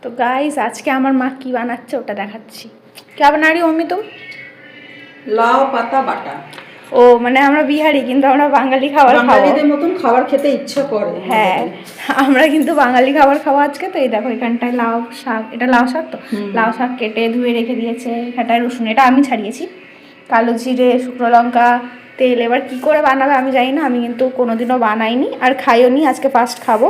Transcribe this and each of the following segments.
तो गाइस आज के আমার মা কি বানাচ্ছে ওটা দেখাচ্ছি। क्या बना रही हो मम्मी तुम? লাউ পাতা বাটা। ও মানে আমরা বিহারি কিন্তু আমরা বাঙালি খাবার খাবো। বাঙালিদের মতন খাবার খেতে ইচ্ছা করে। হ্যাঁ আমরা কিন্তু বাঙালি খাবার খাবো আজকে। তো এই দেখো এখানটায় লাউ শাক, এটা লাউ শাক তো লাউ শাক কেটে ধুয়ে রেখে দিয়েছে। এখানটায় রসুন, এটা আমি ছাড়িয়েছি, কালো জিরে, শুকনো লঙ্কা, তেল। এবার কি করে বানাবে আমি জানি না, আমি কিন্তু কোনোদিনও বানাইনি আর খাইও নি, আজকে ফার্স্ট খাবো।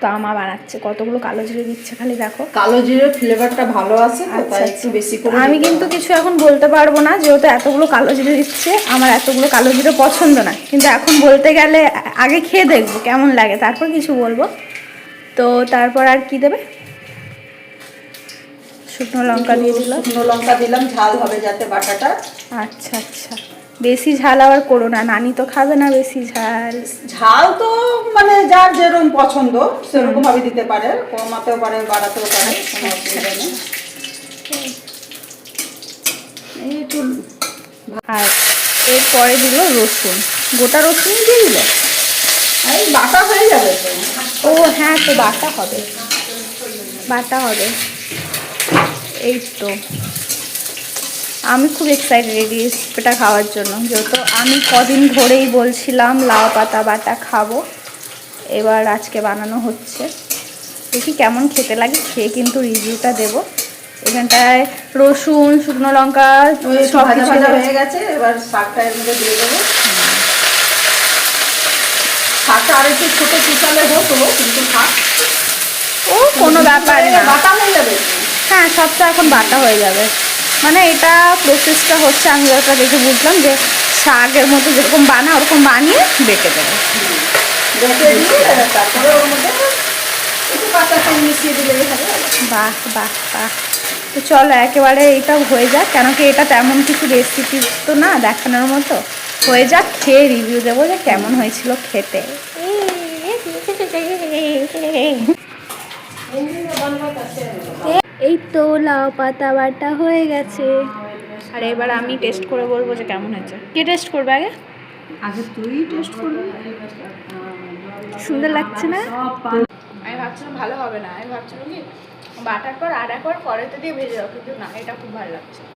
তো আমা বানাচ্ছে, কতগুলো কালো জিরে দিচ্ছে খালি দেখো। কালো জিরের ফ্লেভারটা ভালো আছে তো তাই একটু বেশি করে। আমি কিন্তু কিছু এখন বলতে পারবো না, যেহেতু এতগুলো কালো জিরে দিচ্ছে। আমার এতগুলো কালো জিরে পছন্দ না, কিন্তু এখন বলতে গেলে আগে খেয়ে দেখবো কেমন লাগে, তারপর কিছু বলবো। তো তারপর আর কি দেবে? শুকনো লঙ্কা দিয়ে দিল। শুকনো লঙ্কা দিলাম, ঝাল হবে যাতে বাটাটা। আচ্ছা আচ্ছা, বেশি ঝাল আবার করো না, নানি তো খাবে না বেশি ঝাল। ঝাল তো মানে যার যেরকম পছন্দ সেরকম ভাবে দিতে পারে, কমাতেও পারে বাড়াতেও পারে, কোনো অসুবিধা নেই। একটু আর এরপরে দিল রসুন, গোটা রসুন দিয়ে দিল। এই বাটা হয়ে যাবে তো। ও হ্যাঁ, তো বাটা হবে, বাটা হবে। এই তো আমি খুব এক্সাইটেড এই রেসিপিটা খাওয়ার জন্য, যেহেতু আমি কদিন ধরেই বলছিলাম লাউ পাতা বাটা খাবো। এবার আজকে বানানো হচ্ছে, দেখি কেমন খেতে লাগে, খেয়ে কিন্তু রিভিউটা দেবো। এখানটায় রসুন, শুকনো লঙ্কা সব কিছু হয়ে গেছে। এবার শাকটা এর মধ্যে দিয়ে দেবো। শাকটা আর একটু ছোটো পিছালে হতো, কিন্তু শাক ও কোনো ব্যাপার না, বাটা হয়ে যাবে। হ্যাঁ সবটা এখন বাটা হয়ে যাবে। মানে এটা প্রসেসটা হচ্ছে, আমি ওটা দেখে বুঝলাম যে শাকের মতো যেরকম বানা ওরকম বানিয়ে বেটে দেবে। তারপরে ওর মধ্যে একটু কাঁচা তেল মিশিয়ে দিলে হবে। বাহ বাহ বাহ। তো চলো একেবারে এটা হয়ে যাক, কেন কি এটা তেমন কিছু রেসিপি তো না দেখানোর মতো। হয়ে যাক, খেয়ে রিভিউ দেবো যে কেমন হয়েছিল খেতে। এই তো লাউ পাতা বাটা হয়ে গেছে, আর এবার আমি টেস্ট করে বলবো যে কেমন হয়েছে। কে টেস্ট করবে আগে? আগে তুই টেস্ট করবি। সুন্দর লাগছে না? আমি ভাবছিলাম ভালো হবে না, আমি ভাবছিলাম কি বাটার পর আর একবার কড়াইতে দিয়ে ভেজে দাও, কিন্তু না, এটা খুব ভালো লাগছে।